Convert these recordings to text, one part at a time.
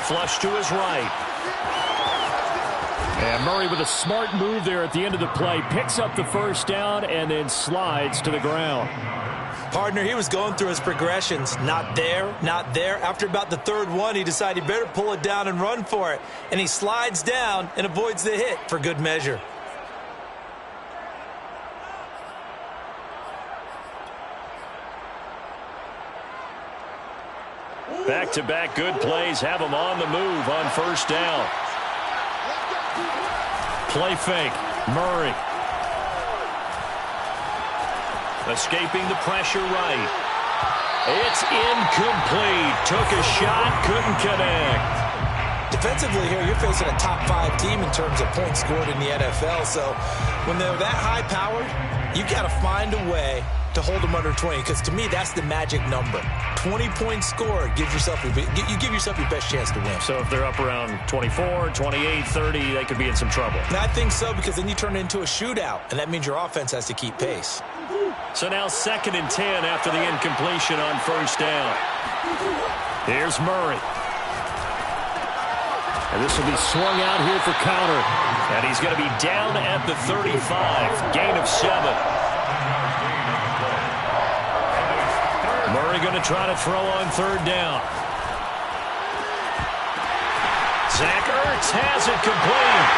flush to his right. And Murray with a smart move there at the end of the play. Picks up the first down and then slides to the ground. Partner, he was going through his progressions. Not there, not there. After about the third one, he decided he better pull it down and run for it. And he slides down and avoids the hit for good measure. Back-to-back good plays have him on the move on first down. Play fake. Murray. Escaping the pressure right. It's incomplete. Took a shot, couldn't connect. Defensively here, you're facing a top-5 team in terms of points scored in the NFL. So when they're that high-powered, you've got to find a way to hold them under 20, because to me, that's the magic number. 20 points scored gives yourself you give yourself your best chance to win. So if they're up around 24, 28, 30, they could be in some trouble. And I think so, because then you turn it into a shootout, and that means your offense has to keep pace. So now 2nd and 10 after the incompletion on first down. Here's Murray. And this will be swung out here for counter. And he's going to be down at the 35. Gain of 7. Murray going to try to throw on 3rd down. Zach Ertz has it complete.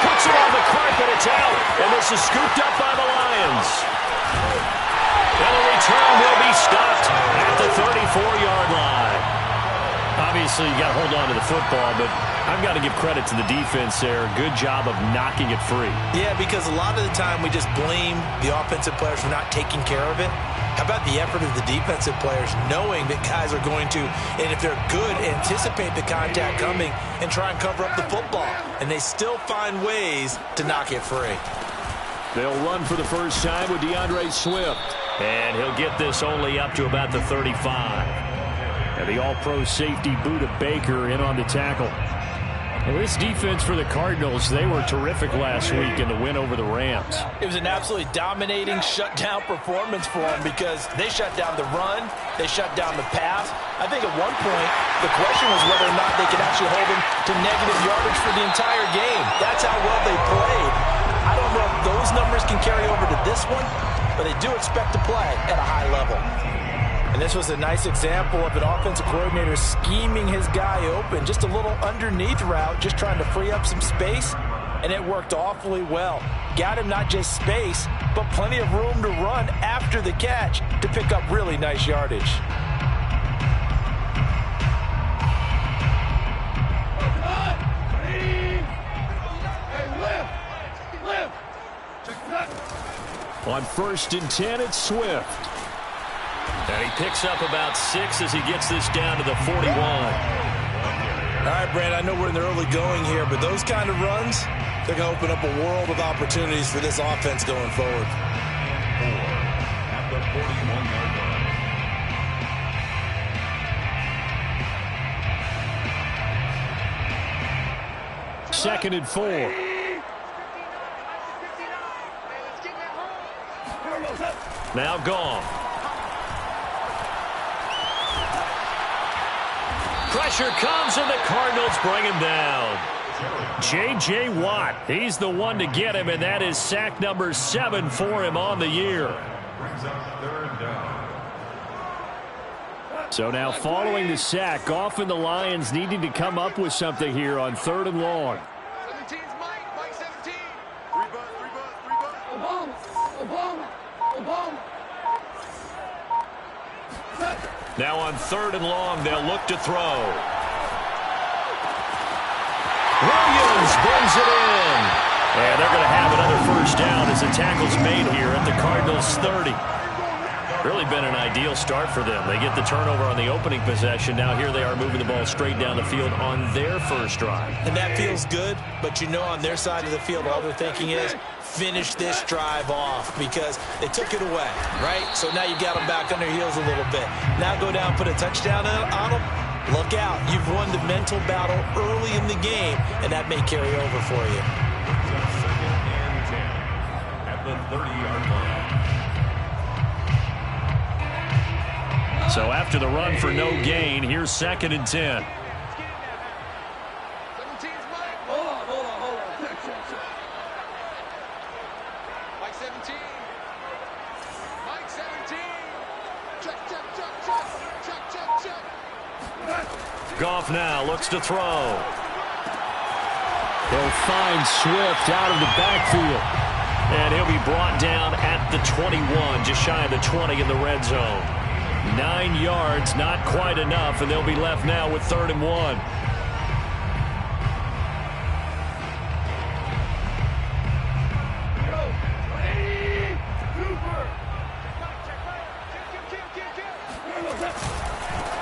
Puts it on the carpet. It's out. And this is scooped up by the Lions. And the return will be stopped at the 34-yard line. Obviously, you got to hold on to the football, but I've got to give credit to the defense there. Good job of knocking it free. Yeah, because a lot of the time we just blame the offensive players for not taking care of it. How about the effort of the defensive players knowing that guys are going to, and if they're good, anticipate the contact coming and try and cover up the football. And they still find ways to knock it free. They'll run for the first time with DeAndre Swift. And he'll get this only up to about the 35. And the all-pro safety Buda Baker in on the tackle. Well, this defense for the Cardinals, they were terrific last week in the win over the Rams. It was an absolutely dominating shutdown performance for them because they shut down the run, they shut down the pass. I think at one point the question was whether or not they could actually hold them to negative yardage for the entire game. That's how well they played. I don't know if those numbers can carry over to this one, but they do expect to play at a high level. And this was a nice example of an offensive coordinator scheming his guy open. Just a little underneath route, just trying to free up some space, and it worked awfully well. Got him not just space, but plenty of room to run after the catch to pick up really nice yardage. On 1st and 10, it's Swift. And he picks up about 6 as he gets this down to the 41. All right, Brand, I know we're in the early going here, but those kind of runs, they're going to open up a world of opportunities for this offense going forward. At the 41-yard line. 2nd and 4. Now gone. Pressure comes, and the Cardinals bring him down. J.J. Watt, he's the one to get him, and that is sack number 7 for him on the year. So now following the sack, often the Lions needing to come up with something here on 3rd and long. 17's Mike 17. 3 Obama. Now on 3rd and long, they'll look to throw. Williams brings it in. And they're going to have another first down as the tackle's made here at the Cardinals' 30. Really been an ideal start for them. They get the turnover on the opening possession. Now here they are moving the ball straight down the field on their first drive. And that feels good, but you know on their side of the field, all they're thinking is finish this drive off because they took it away, right? So now you got them back on their heels a little bit. Now go down, put a touchdown on them. Look out. You've won the mental battle early in the game, and that may carry over for you. 2nd and 10 at the 30-yard line. So after the run for no gain, here's 2nd and 10. Goff now looks to throw. They'll find Swift out of the backfield. And he'll be brought down at the 21, just shy of the 20 in the red zone. 9 yards, not quite enough, and they'll be left now with 3rd and 1.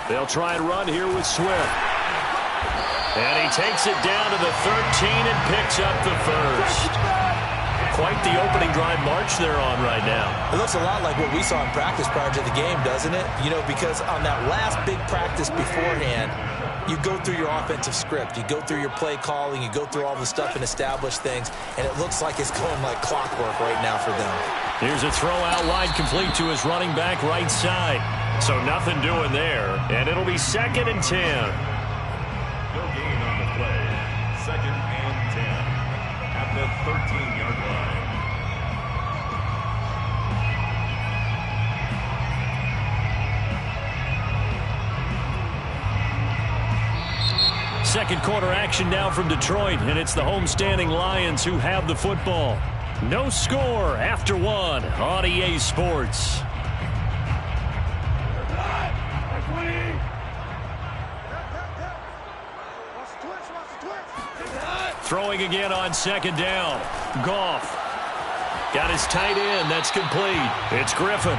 They'll try and run here with Swift. And he takes it down to the 13 and picks up the first. Quite the opening drive march they're on right now. It looks a lot like what we saw in practice prior to the game, doesn't it? You know, because on that last big practice beforehand, you go through your offensive script. You go through your play calling. You go through all the stuff and establish things. And it looks like it's going like clockwork right now for them. Here's a throw out wide complete to his running back right side. So nothing doing there. And it'll be 2nd and 10. No gain on the play. 2nd and 10 at the 13-yard line. Second quarter action now from Detroit, and it's the homestanding Lions who have the football. No score after 1 on EA Sports. Throwing again on 2nd down. Goff got his tight end. That's complete. It's Griffin.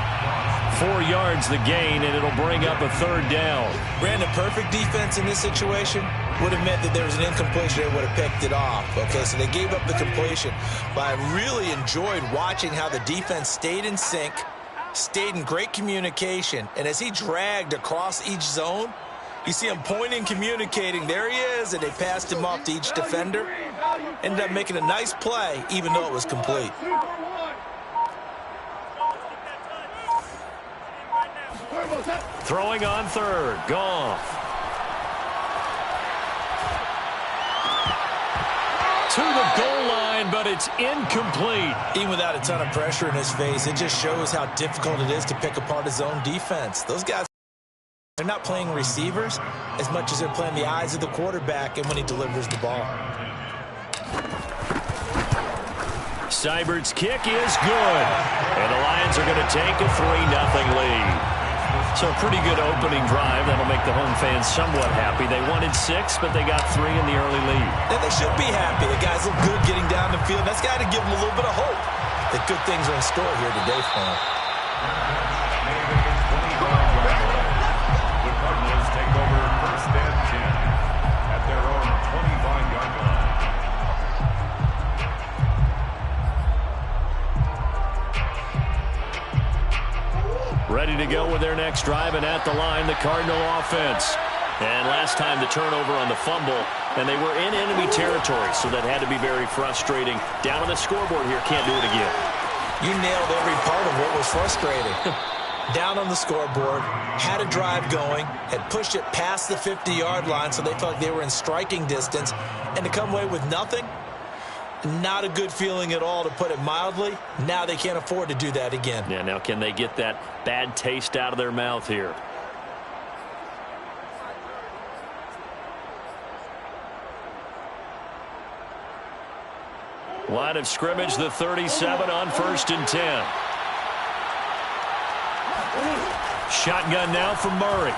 4 yards the gain, and it'll bring up a 3rd down. Brandon, perfect defense in this situation would have meant that there was an incompletion. They would have picked it off. Okay, so they gave up the completion. But I really enjoyed watching how the defense stayed in sync, stayed in great communication, and as he dragged across each zone, you see him pointing, communicating. There he is, and they passed him off to each defender. Ended up making a nice play, even though it was complete. Throwing on 3rd. Goff. To the goal line, but it's incomplete. Even without a ton of pressure in his face, it just shows how difficult it is to pick apart his own defense. Those guys, they're not playing receivers as much as they're playing the eyes of the quarterback and when he delivers the ball. Seibert's kick is good. And the Lions are going to take a 3-0 lead. So a pretty good opening drive. That'll make the home fans somewhat happy. They wanted 6, but they got 3 in the early lead. And they should be happy. The guys look good getting down the field. That's got to give them a little bit of hope that good things are in store here today for them. The Cardinals take over 1st and 10 at their own 25-yard line. Ready to go with their next drive, and at the line, the Cardinal offense. And last time the turnover on the fumble, and they were in enemy territory, so that had to be very frustrating. Down on the scoreboard here, can't do it again. You nailed every part of what was frustrating. Down on the scoreboard, had a drive going, had pushed it past the 50-yard line, so they felt like they were in striking distance, and to come away with nothing, not a good feeling at all, to put it mildly. Now they can't afford to do that again. Yeah, now can they get that bad taste out of their mouth here? Line of scrimmage, the 37 on 1st and 10. Shotgun now from Murray.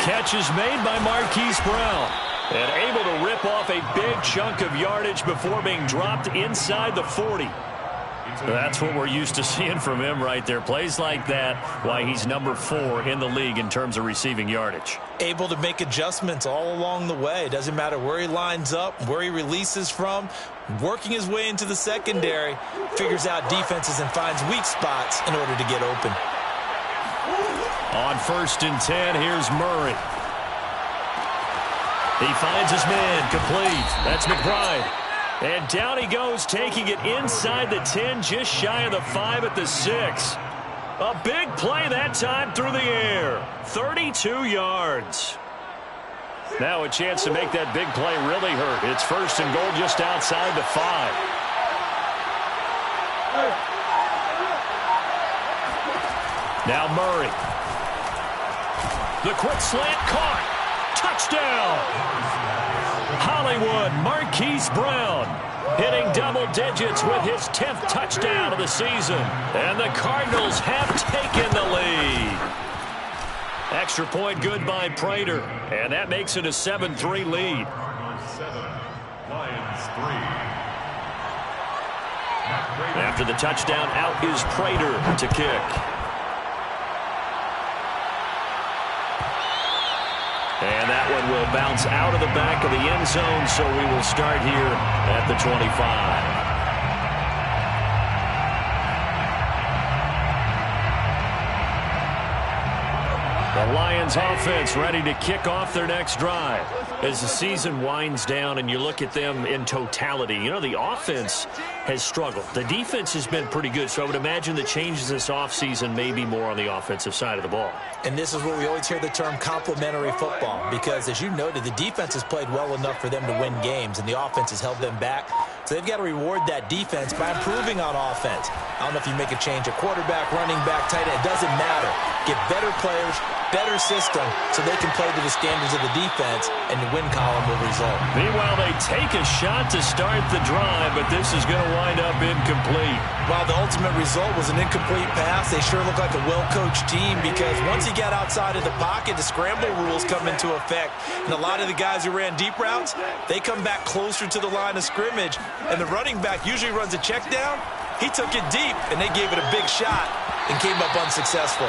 Catch is made by Marquise Brown. And able to rip off a big chunk of yardage before being dropped inside the 40. That's what we're used to seeing from him right there. Plays like that, why he's number 4 in the league in terms of receiving yardage. Able to make adjustments all along the way. Doesn't matter where he lines up, where he releases from. Working his way into the secondary. Figures out defenses and finds weak spots in order to get open. On 1st and 10, here's Murray. He finds his man, complete. That's McBride. And down he goes, taking it inside the 10, just shy of the 5 at the 6. A big play that time through the air. 32 yards. Now a chance to make that big play really hurt. It's 1st and goal just outside the 5. Now Murray. The quick slant caught. Touchdown. Hollywood Marquise Brown hitting double digits with his 10th touchdown of the season. And the Cardinals have taken the lead. Extra point good by Prater. And that makes it a 7-3 lead. Cardinals 7, Lions 3. After the touchdown, out is Prater to kick. And that one will bounce out of the back of the end zone, so we will start here at the 25. The Lions offense ready to kick off their next drive. As the season winds down and you look at them in totality, you know, the offense has struggled. The defense has been pretty good, so I would imagine the changes this offseason may be more on the offensive side of the ball. And this is where we always hear the term complementary football, because as you noted, the defense has played well enough for them to win games, and the offense has held them back. So they've got to reward that defense by improving on offense. I don't know if you make a change at quarterback, running back, tight end. It doesn't matter. Get better players, better system, so they can play to the standards of the defense, and the win column will result. Meanwhile, they take a shot to start the drive, but this is going to wind up incomplete. While the ultimate result was an incomplete pass, they sure look like a well-coached team, because once he got outside of the pocket, the scramble rules come into effect. And a lot of the guys who ran deep routes, they come back closer to the line of scrimmage. And the running back usually runs a check down. He took it deep, and they gave it a big shot and came up unsuccessful.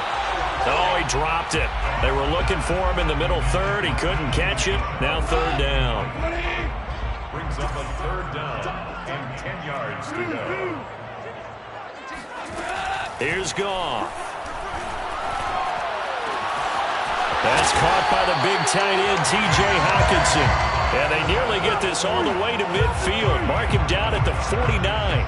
Oh, he dropped it. They were looking for him in the middle third. He couldn't catch it. Now third down. Brings up a third down and 10 yards to go. Here's Goff. That's caught by the big tight end, T.J. Hockenson. And they nearly get this all the way to midfield. Mark him down at the 49.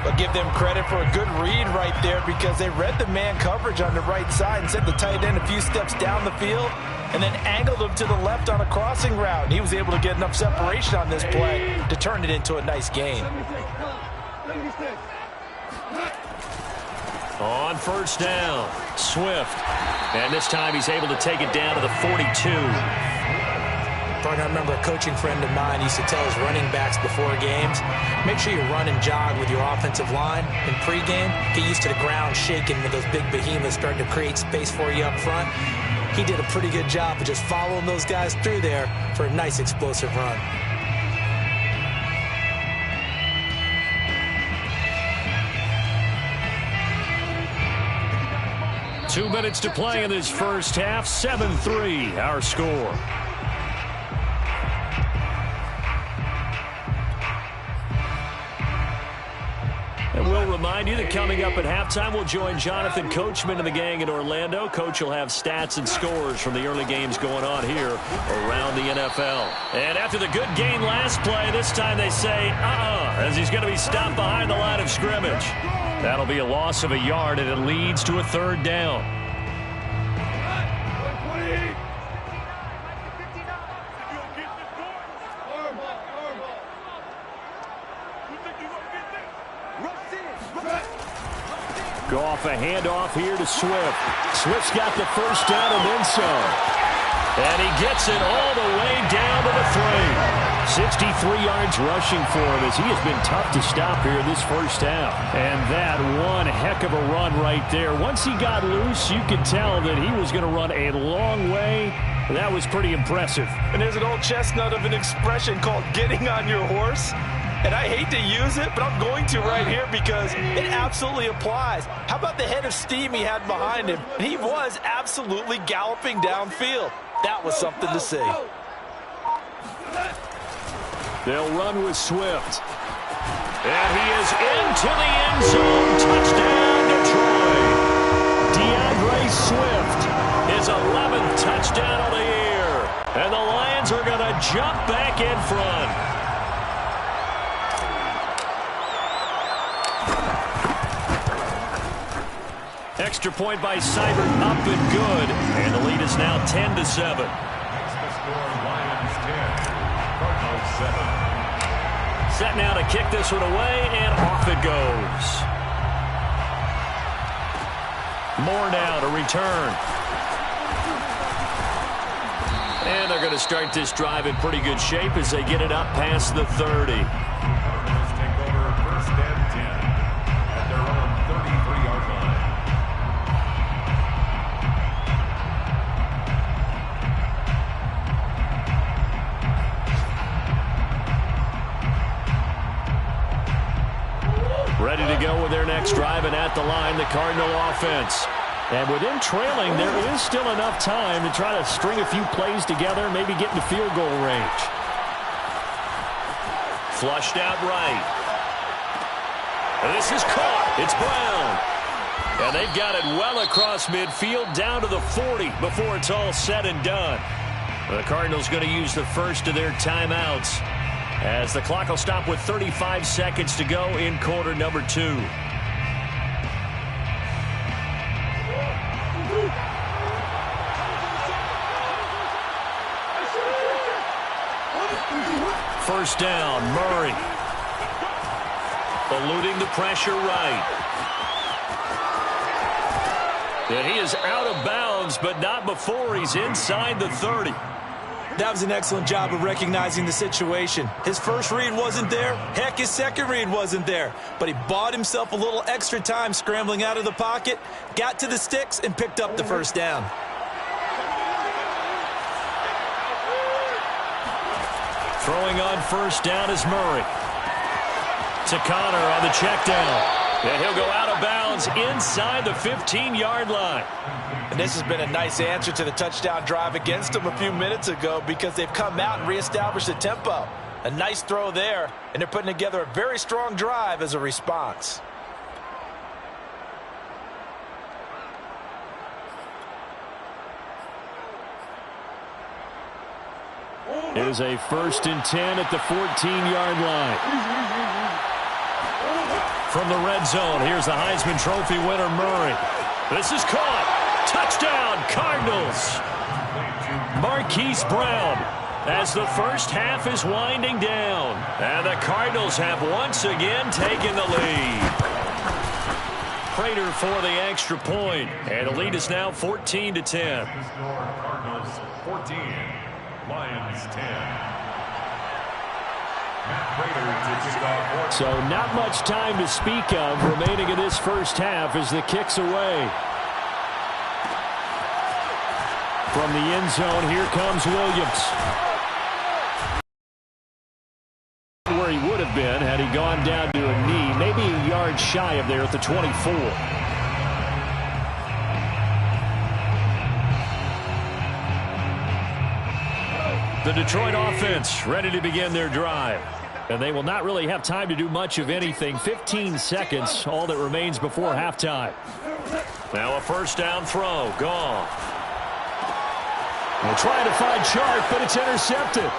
But give them credit for a good read right there, because they read the man coverage on the right side and sent the tight end a few steps down the field and then angled him to the left on a crossing route. And he was able to get enough separation on this play to turn it into a nice gain. On first down, Swift. And this time he's able to take it down to the 42. I remember a coaching friend of mine used to tell his running backs before games, make sure you run and jog with your offensive line in pregame. Get used to the ground shaking when those big behemoths starting to create space for you up front. He did a pretty good job of just following those guys through there for a nice explosive run. Two minutes to play in this first half. 7-3, our score. And we'll remind you that coming up at halftime, we'll join Jonathan Coachman and the gang in Orlando. Coach will have stats and scores from the early games going on here around the NFL. And after the good game last play, this time they say, as he's going to be stopped behind the line of scrimmage. That'll be a loss of a yard, and it leads to a third down. Goff a handoff here to Swift. Swift's got the first down and then some. And he gets it all the way down to the 3. 63 yards rushing for him, as he has been tough to stop here this first half. And that one heck of a run right there. Once he got loose, you could tell that he was going to run a long way. That was pretty impressive. And there's an old chestnut of an expression called getting on your horse. And I hate to use it, but I'm going to right here because it absolutely applies. How about the head of steam he had behind him? He was absolutely galloping downfield. That was something to see. They'll run with Swift. And he is into the end zone. Touchdown, Detroit. DeAndre Swift, his 11th touchdown of the year. And the Lions are going to jump back in front. Extra point by Seibert, up and good. And the lead is now 10-7. Makes the score Lions 10, Cardinals 7. Set now to kick this one away, and off it goes. Moore now to return. And they're going to start this drive in pretty good shape as they get it up past the 30. Cardinals take over 1st and 10 at their own 33-yard line. Ready to go with their next drive, and at the line, the Cardinal offense. And with them trailing, there is still enough time to try to string a few plays together and maybe get into field goal range. Flushed out right. And this is caught. It's Brown. And they've got it well across midfield down to the 40 before it's all said and done. The Cardinals going to use the first of their timeouts as the clock will stop with 35 seconds to go in quarter number 2. First down, Murray. Eluding the pressure right. And he is out of bounds, but not before he's inside the 30. That was an excellent job of recognizing the situation. His first read wasn't there. Heck, his second read wasn't there. But he bought himself a little extra time scrambling out of the pocket, got to the sticks, and picked up the first down. Throwing on first down is Murray. To Connor on the check down. And he'll go out of bounds inside the 15-yard line. And this has been a nice answer to the touchdown drive against them a few minutes ago because they've come out and reestablished the tempo. A nice throw there, and they're putting together a very strong drive as a response. It is a 1st and 10 at the 14-yard line. From the red zone, here's the Heisman Trophy winner, Murray. This is caught. Touchdown, Cardinals. Marquise Brown as the first half is winding down. And the Cardinals have once again taken the lead. Prater for the extra point. And the lead is now 14-10. Cardinals 14, Lions 10. So not much time to speak of remaining in this first half as the kick's away. From the end zone, here comes Williams. Where he would have been had he gone down to a knee, maybe a yard shy of there at the 24. The Detroit offense ready to begin their drive. And they will not really have time to do much of anything. 15 seconds, all that remains before halftime. Now a first down throw, gone. They're trying to find Chark, but it's intercepted.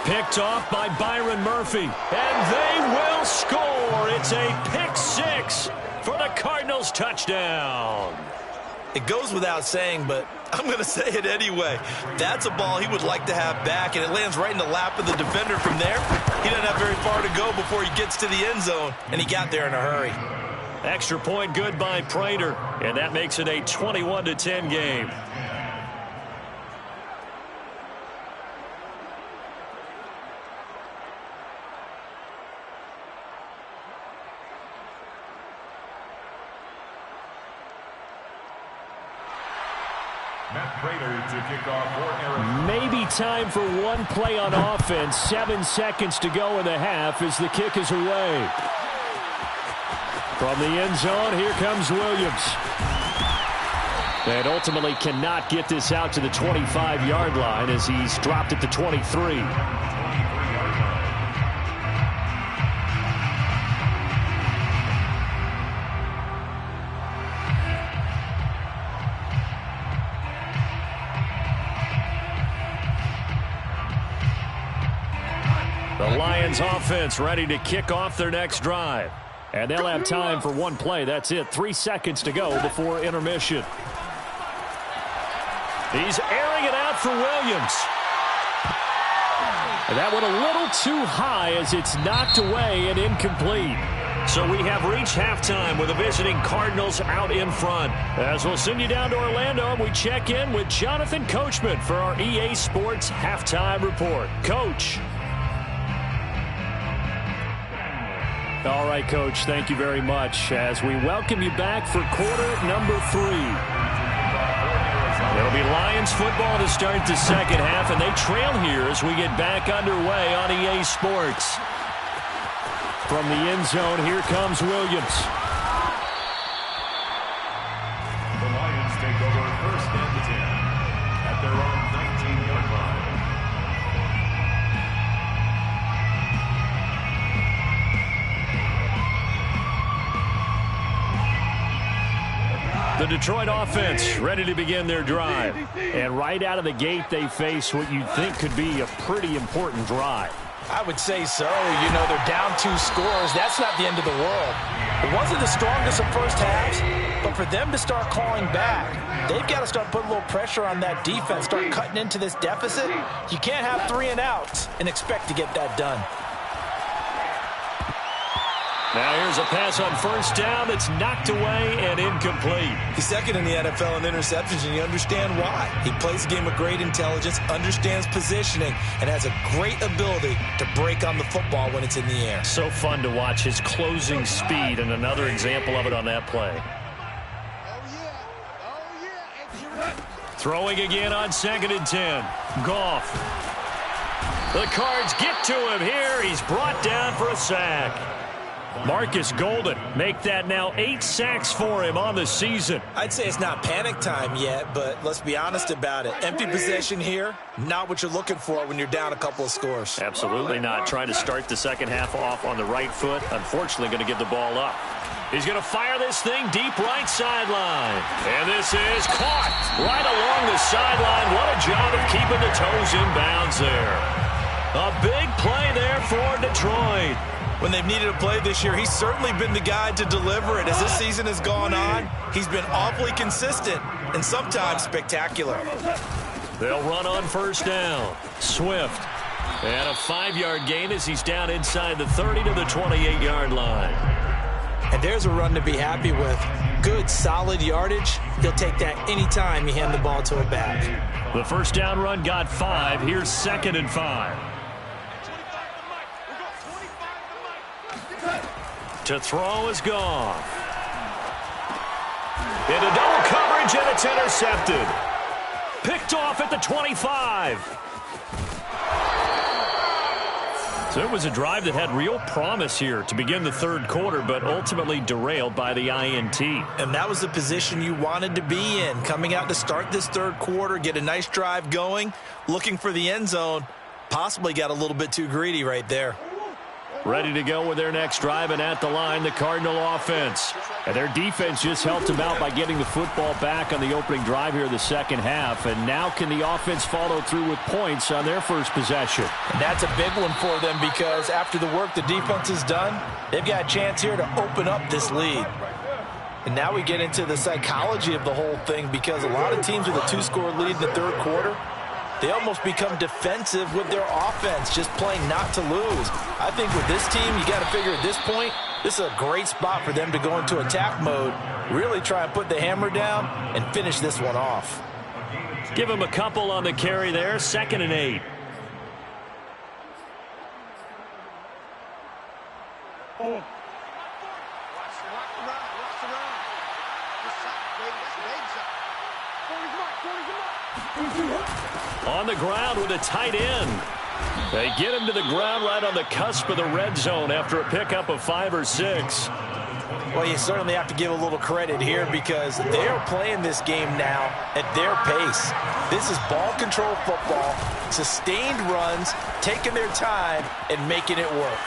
Picked off by Byron Murphy. And they will score. It's a pick six for the Cardinals touchdown. It goes without saying, but I'm going to say it anyway. That's a ball he would like to have back, and it lands right in the lap of the defender from there. He doesn't have very far to go before he gets to the end zone, and he got there in a hurry. Extra point good by Prater, and that makes it a 21-10 game. Maybe time for one play on offense. 7 seconds to go in the half as the kick is away. From the end zone, here comes Williams. And ultimately cannot get this out to the 25-yard line as he's dropped at the 23. The Lions offense ready to kick off their next drive. And they'll have time for one play. That's it. 3 seconds to go before intermission. He's airing it out for Williams. And that went a little too high as it's knocked away and incomplete. So we have reached halftime with the visiting Cardinals out in front. As we'll send you down to Orlando, we check in with Jonathan Coachman for our EA Sports Halftime Report. Coach. All right, Coach, thank you very much as we welcome you back for quarter number 3. It'll be Lions football to start the second half, and they trail here as we get back underway on EA Sports. From the end zone, here comes Williams. The Lions take over first and 10 at their own 19-yard line. The Detroit offense ready to begin their drive. And right out of the gate, they face what you'd think could be a pretty important drive. I would say so. You know, they're down 2 scores. That's not the end of the world. It wasn't the strongest of first halves, but for them to start clawing back, they've got to start putting a little pressure on that defense, start cutting into this deficit. You can't have 3 and outs and expect to get that done. Now here's a pass on first down that's knocked away and incomplete. He's second in the NFL in interceptions, and you understand why. He plays the game with great intelligence, understands positioning, and has a great ability to break on the football when it's in the air. So fun to watch his closing speed, and another example of it on that play. Throwing again on 2nd and 10. Goff. The Cards get to him here. He's brought down for a sack. Marcus Golden make that now 8 sacks for him on the season. I'd say it's not panic time yet, but let's be honest about it. Empty possession here, not what you're looking for when you're down a couple of scores. Absolutely not. Trying to start the second half off on the right foot. Unfortunately, going to give the ball up. He's going to fire this thing deep right sideline. And this is caught right along the sideline. What a job of keeping the toes in bounds there. A big play there for Detroit. When they've needed a play this year, he's certainly been the guy to deliver it. As this season has gone on, he's been awfully consistent and sometimes spectacular. They'll run on first down. Swift. And a 5-yard gain as he's down inside the 30 to the 28-yard line. And there's a run to be happy with. Good, solid yardage. He'll take that anytime you hand the ball to a back. The first down run got 5. Here's 2nd and 5. To throw is Goff. Into double coverage, and it's intercepted. Picked off at the 25. So it was a drive that had real promise here to begin the third quarter, but ultimately derailed by the INT. And that was the position you wanted to be in. Coming out to start this third quarter, get a nice drive going, looking for the end zone. Possibly got a little bit too greedy right there. Ready to go with their next drive, and at the line, the Cardinal offense. And their defense just helped them out by getting the football back on the opening drive here in the second half. And now can the offense follow through with points on their first possession? And that's a big one for them because after the work the defense has done, they've got a chance here to open up this lead. And now we get into the psychology of the whole thing because a lot of teams with a 2-score lead in the third quarter, they almost become defensive with their offense, just playing not to lose. I think with this team, you got to figure at this point, this is a great spot for them to go into attack mode, really try and put the hammer down and finish this one off. Give him a couple on the carry there, 2nd and 8. On the ground with a tight end. They get him to the ground right on the cusp of the red zone after a pickup of 5 or 6. Well, you certainly have to give a little credit here because they're playing this game now at their pace. This is ball control football, sustained runs, taking their time and making it work.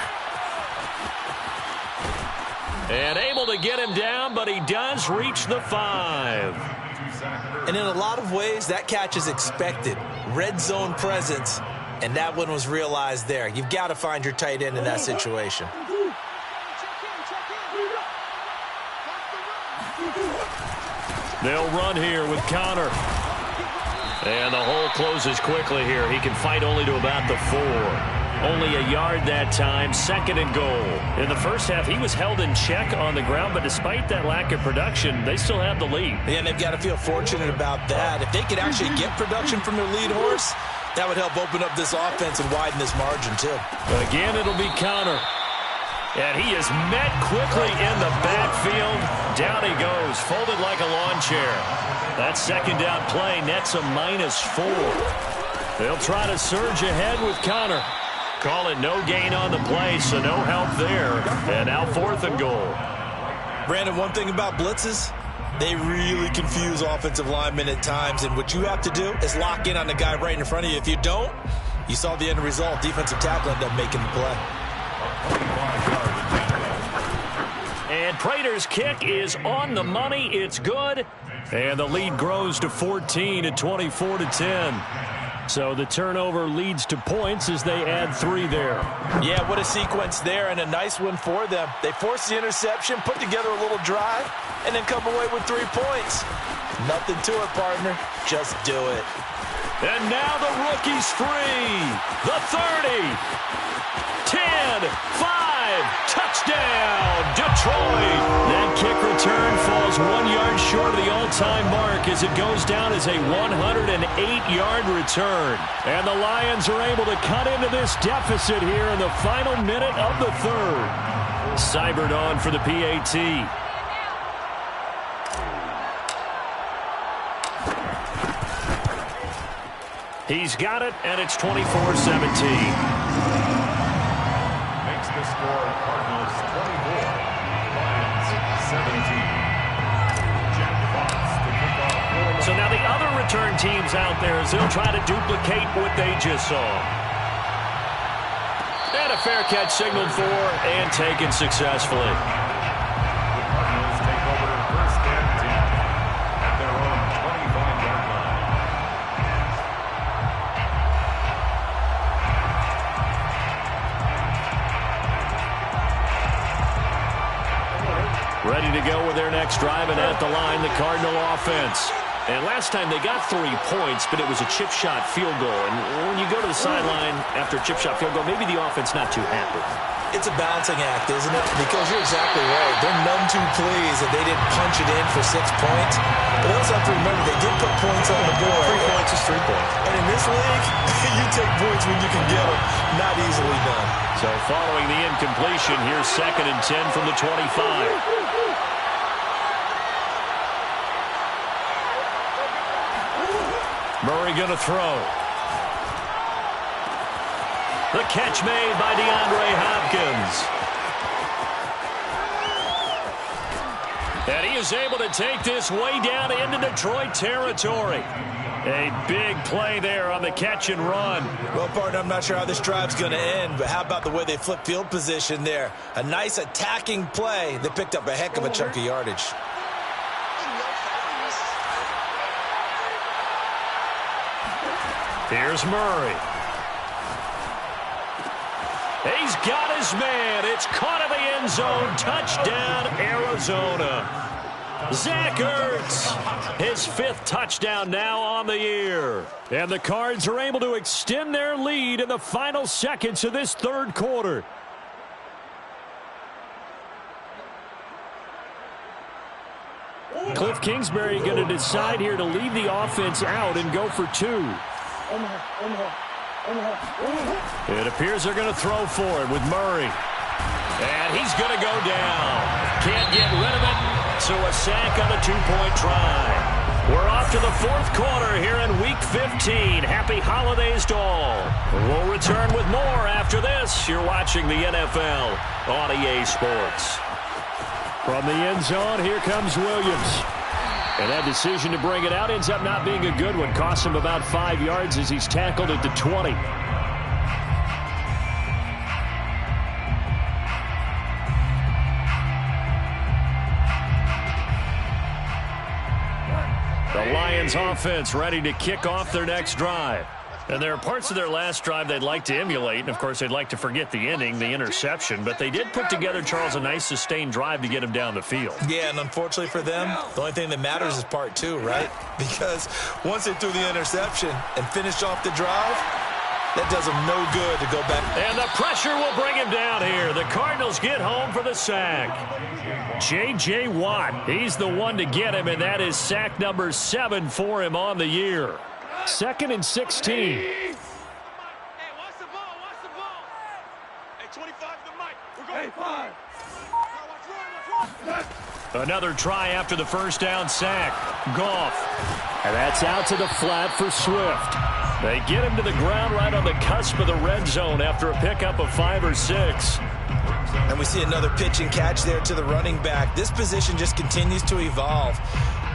And able to get him down, but he does reach the 5. And in a lot of ways, that catch is expected. Red zone presence, and that one was realized there. You've got to find your tight end in that situation. They'll run here with Connor. And the hole closes quickly here. He can fight only to about the 4. Only a yard that time, 2nd and goal. In the first half, he was held in check on the ground, but despite that lack of production, they still have the lead. Yeah, and they've got to feel fortunate about that. If they could actually get production from their lead horse, that would help open up this offense and widen this margin, too. But again, it'll be Connor. And he is met quickly in the backfield. Down he goes, folded like a lawn chair. That 2nd down play nets a -4. They'll try to surge ahead with Connor. Call it no gain on the play, so no help there. And now 4th and goal. Brandon, one thing about blitzes, they really confuse offensive linemen at times, and what you have to do is lock in on the guy right in front of you. If you don't, you saw the end result. Defensive tackle ended up making the play. And Prater's kick is on the money. It's good. And the lead grows to 14 at 24-10. So the turnover leads to points as they add 3 there. Yeah, what a sequence there, and a nice one for them. They force the interception, put together a little drive, and then come away with 3 points. Nothing to it, partner. Just do it. And now the rookie's free. The 30. 10, 5, touchdown, Detroit. That kick return falls 1 yard short of the all-time mark as it goes down as a 108-yard return. And the Lions are able to cut into this deficit here in the final minute of the 3rd. Seibert on for the PAT. He's got it, and it's 24-17. Makes the score Cardinals 24, Lions 17. Jack Fox to kick off. So now the other return teams out there as they'll try to duplicate what they just saw. And a fair catch signaled for and taken successfully. The Cardinals take over 1st and 10 at their own 25-yard line. Ready to go with their next drive, and at the line, the Cardinal offense. And last time they got 3 points, but it was a chip shot field goal. And when you go to the sideline after a chip shot field goal, maybe the offense not too happy. It's a balancing act, isn't it? Because you're exactly right. They're none too pleased that they didn't punch it in for 6 points. But they also have to remember they did put points on the board. 3 points is 3 points. And in this league, you take points when you can get them. Not easily done. So following the incompletion, here's 2nd and 10 from the 25. Murray going to throw. The catch made by DeAndre Hopkins. And he is able to take this way down into Detroit territory. A big play there on the catch and run. Well, partner, I'm not sure how this drive's going to end, but how about the way they flip field position there? A nice attacking play. They picked up a heck of a chunk of yardage. Here's Murray. He's got his man. It's caught in the end zone. Touchdown, Arizona. Zach Ertz, his 5th touchdown now on the year. And the Cards are able to extend their lead in the final seconds of this 3rd quarter. Cliff Kingsbury going to decide here to leave the offense out and go for 2. It appears they're going to throw for it with Murray. And he's going to go down. Can't get rid of it. So a sack on a 2-point try. We're off to the 4th quarter here in Week 15. Happy holidays to all. We'll return with more after this. You're watching the NFL on EA Sports. From the end zone, here comes Williams. And that decision to bring it out ends up not being a good one. Costs him about 5 yards as he's tackled at the 20. The Lions offense ready to kick off their next drive. And there are parts of their last drive they'd like to emulate. And, of course, they'd like to forget the inning, the interception. But they did put together, Charles, a nice sustained drive to get him down the field. Yeah, and unfortunately for them, the only thing that matters is part 2, right? Because once they threw the interception and finished off the drive, That does him no good to go back. And the pressure will bring him down here. The Cardinals get home for the sack. J.J. Watt, he's the one to get him, and that is sack number 7 for him on the year. 2nd and 16. Hey, watch the ball, watch the ball. Hey, 25 to the mic. We're going 5. Another try after the first down sack. Goff. And that's out to the flat for Swift. They get him to the ground right on the cusp of the red zone after a pickup of 5 or 6. And we see another pitch and catch there to the running back. This position just continues to evolve.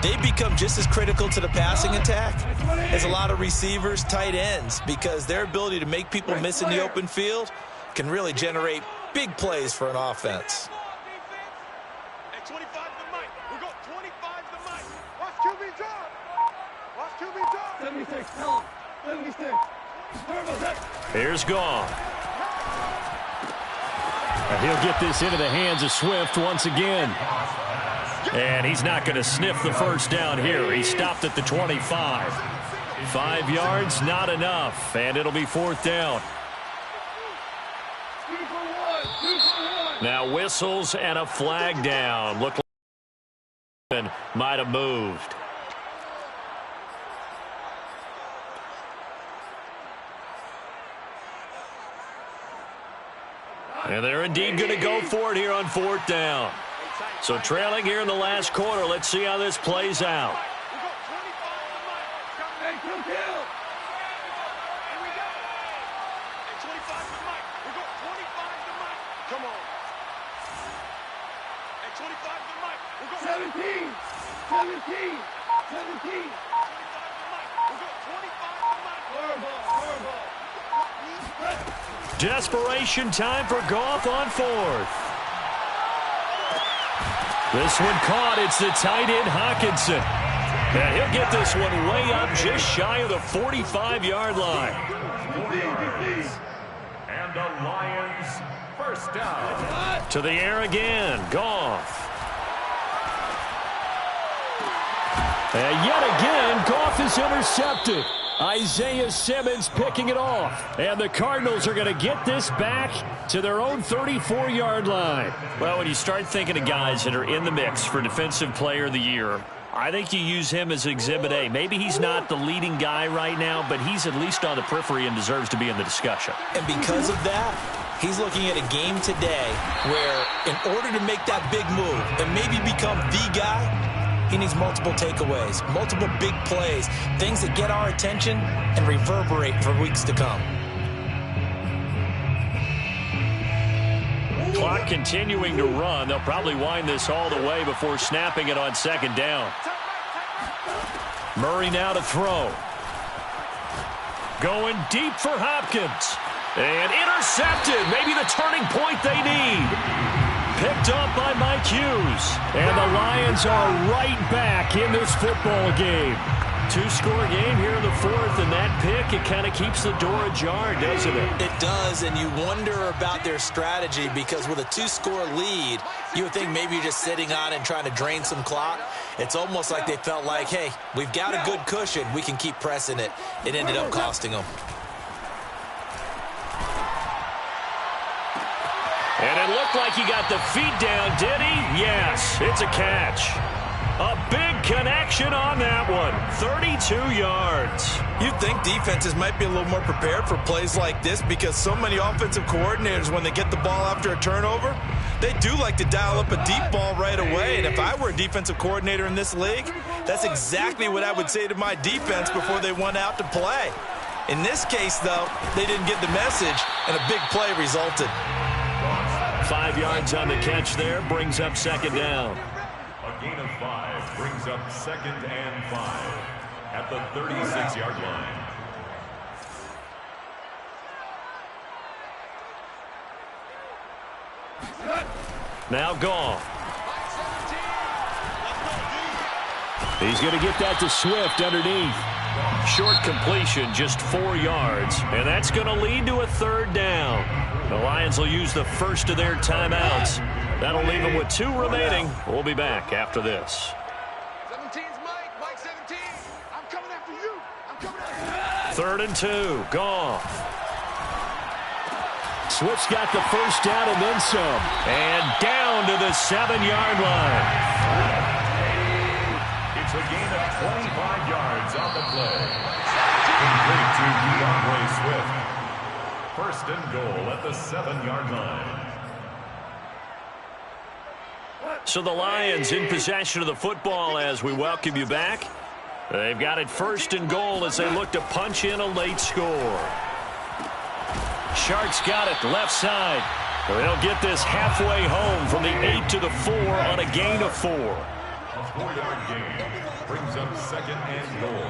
They become just as critical to the passing attack as a lot of receivers, tight ends, because their ability to make people miss in the open field can really generate big plays for an offense. Hey, 25 to the mic. We're going 25 to the mic. Watch QB drop. Watch QB drop. 76. Tell him. 76. Here's Goff. And he'll get this into the hands of Swift once again. And he's not going to sniff the first down here. He stopped at the 25. 5 yards, not enough. And it'll be 4th down. Now whistles and a flag down. Look like might have moved. And they're indeed going to go for it here on 4th down. So trailing here in the last quarter. Let's see how this plays out. Come on. Hey, 25 to the mic. We're going 17. 17. 17. 25 to the mic. We're going 25 to the mic. Horrible. Desperation time for Goff on 4th. This one caught. It's the tight end Hawkinson. And he'll get this one way up just shy of the 45-yard line. And the Lions first down. To the air again. Goff. And yet again, Goff is intercepted. Isaiah Simmons picking it off. And the Cardinals are going to get this back to their own 34-yard line. Well, when you start thinking of guys that are in the mix for Defensive Player of the Year, I think you use him as Exhibit A. Maybe he's not the leading guy right now, but he's at least on the periphery and deserves to be in the discussion. And because of that, he's looking at a game today where in order to make that big move and maybe become the guy, he needs multiple takeaways, multiple big plays, things that get our attention and reverberate for weeks to come. Clock continuing to run. They'll probably wind this all the way before snapping it on 2nd down. Murray now to throw. Going deep for Hopkins. And intercepted. Maybe the turning point they need. Picked up by Mike Hughes. And the Lions are right back in this football game. 2-score game here in the 4th, and that pick, it kind of keeps the door ajar, doesn't it? It does, and you wonder about their strategy because with a 2-score lead, you would think maybe you're just sitting on and trying to drain some clock. It's almost like they felt like, hey, we've got a good cushion. We can keep pressing it. It ended up costing them. And it looked like he got the feet down, did he? Yes, it's a catch. A big connection on that one. 32 yards. You'd think defenses might be a little more prepared for plays like this because so many offensive coordinators, when they get the ball after a turnover, they do like to dial up a deep ball right away. And if I were a defensive coordinator in this league, that's exactly what I would say to my defense before they went out to play. In this case, though, they didn't get the message, and a big play resulted. 5 yards on the catch there, brings up 2nd down. A gain of 5 brings up 2nd and 5 at the 36-yard line. Now Goff. He's going to get that to Swift underneath. Short completion, just 4 yards. And that's going to lead to a 3rd down. The Lions will use the first of their timeouts. That'll leave them with 2 remaining. We'll be back after this. 17's Mike. Mike 17. I'm coming after you. I'm coming after you. 3rd and 2. Goff. Swift's got the first down and then some. And down to the 7-yard line. It's a gain of 25 yards on the play. Complete to DeAndre Swift. First and goal at the 7-yard line. So the Lions in possession of the football as we welcome you back. They've got it first and goal as they look to punch in a late score. Sharks got it left side. They'll get this halfway home from the 8 to the 4 on a gain of 4. A 4-yard gain brings up second and goal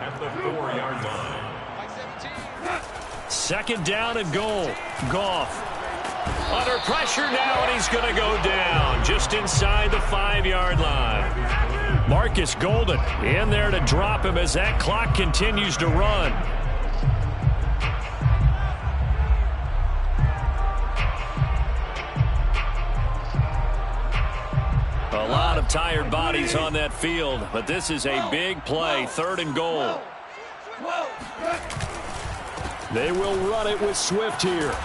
at the 4-yard line. Second down and goal. Goff under pressure now, and he's going to go down just inside the 5-yard line. Marcus Golden in there to drop him as that clock continues to run. A lot of tired bodies on that field, but this is a big play, third and goal. They will run it with Swift here.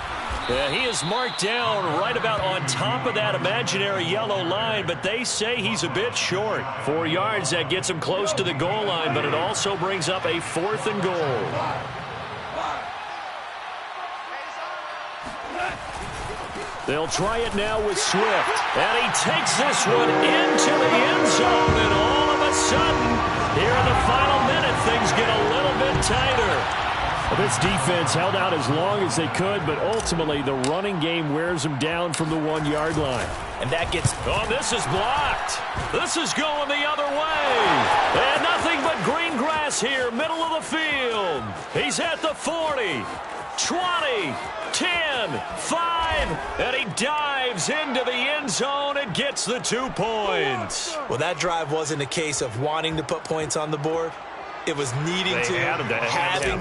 He is marked down right about on top of that imaginary yellow line, but they say he's a bit short. 4 yards, that gets him close to the goal line, but it also brings up a 4th and goal. They'll try it now with Swift, and he takes this one into the end zone, and all of a sudden, here in the final minute, things get a little bit tighter. Well, this defense held out as long as they could, but ultimately the running game wears them down from the 1-yard line. And that gets... Oh, this is blocked. This is going the other way. And nothing but green grass here, middle of the field. He's at the 40, 20, 10, 5, and he dives into the end zone and gets the 2 points. Well, that drive wasn't a case of wanting to put points on the board. It was needing to, having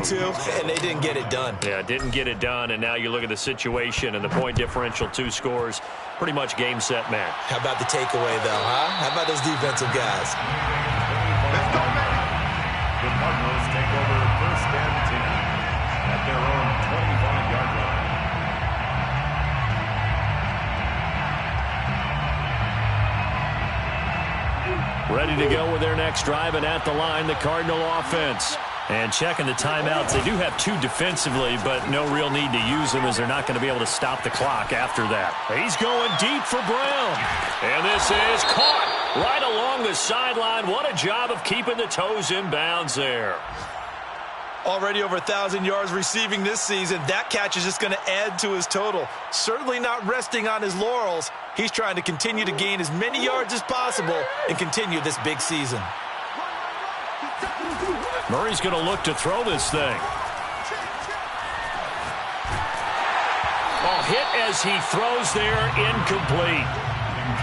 to, and they didn't get it done. Yeah, didn't get it done, and now you look at the situation and the point differential, 2 scores, pretty much game, set, match. How about the takeaway, though, huh? How about those defensive guys? Let's go, man. The Cardinals take over first and 10 at their own 25-yard line. Ready to go with their next drive, and at the line, the Cardinal offense. And checking the timeouts, they do have 2 defensively, but no real need to use them as they're not going to be able to stop the clock after that. He's going deep for Brown. And this is caught right along the sideline. What a job of keeping the toes in bounds there. Already over 1,000 yards receiving this season. That catch is just going to add to his total. Certainly not resting on his laurels. He's trying to continue to gain as many yards as possible and continue this big season. Murray's going to look to throw this thing. Oh, hit as he throws there, incomplete.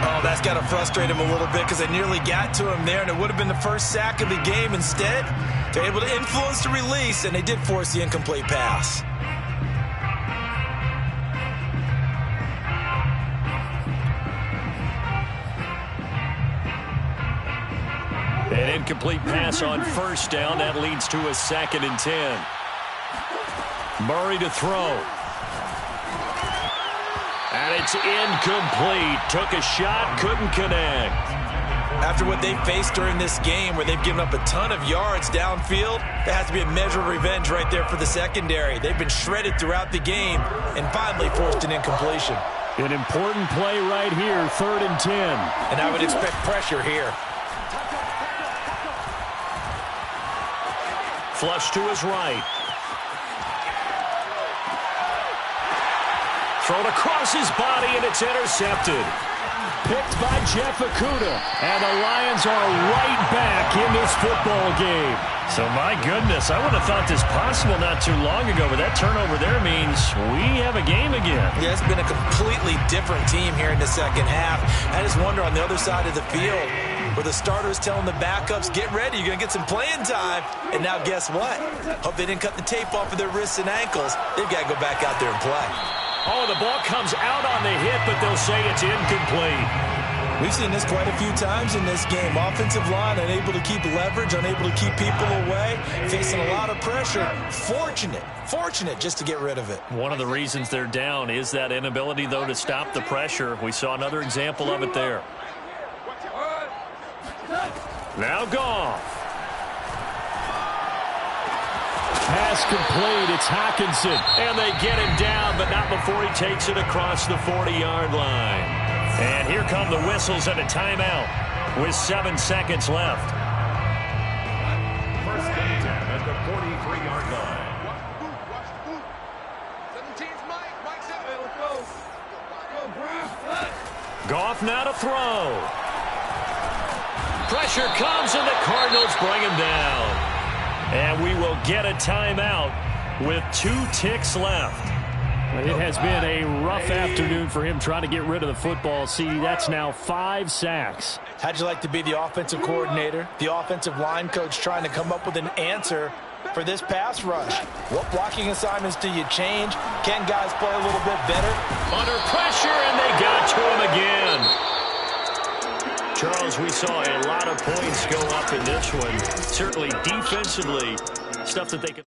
Oh, that's got to frustrate him a little bit because they nearly got to him there, and it would have been the first sack of the game. Instead, they're able to influence the release, and they did force the incomplete pass. An incomplete pass on first down. That leads to a 2nd and 10. Murray to throw. And it's incomplete. Took a shot, couldn't connect. After what they've faced during this game where they've given up a ton of yards downfield, there has to be a measure of revenge right there for the secondary. They've been shredded throughout the game and finally forced an incompletion. An important play right here, 3rd and 10. And I would expect pressure here. Flush to his right. Thrown across his body, and it's intercepted. Picked by Jeff Okudah. And the Lions are right back in this football game. So, my goodness, I wouldn't have thought this possible not too long ago, but that turnover there means we have a game again. Yeah, it's been a completely different team here in the second half. I just wonder on the other side of the field, where the starters telling the backups, get ready, you're going to get some playing time. And now guess what? Hope they didn't cut the tape off of their wrists and ankles. They've got to go back out there and play. Oh, the ball comes out on the hit, but they'll say it's incomplete. We've seen this quite a few times in this game. Offensive line unable to keep leverage, unable to keep people away, facing a lot of pressure. Fortunate just to get rid of it. One of the reasons they're down is that inability, though, to stop the pressure. We saw another example of it there. Now Goff. Pass complete. It's Hockenson. And they get him down, but not before he takes it across the 40-yard line. And here come the whistles and a timeout with 7 seconds left. First and 10 at the 43-yard line. Watch the boot. 17's Mike. Mike 7. Hey, let's go. Go, Bruce. Goff now to throw. Pressure comes, and the Cardinals bring him down. And we will get a timeout with 2 ticks left. It has been a rough afternoon for him trying to get rid of the football. See, that's now 5 sacks. How'd you like to be the offensive coordinator, the offensive line coach trying to come up with an answer for this pass rush? What blocking assignments do you change? Can guys play a little bit better? Under pressure, and they got to him again. Charles, we saw a lot of points go up in this one. Certainly defensively, stuff that they could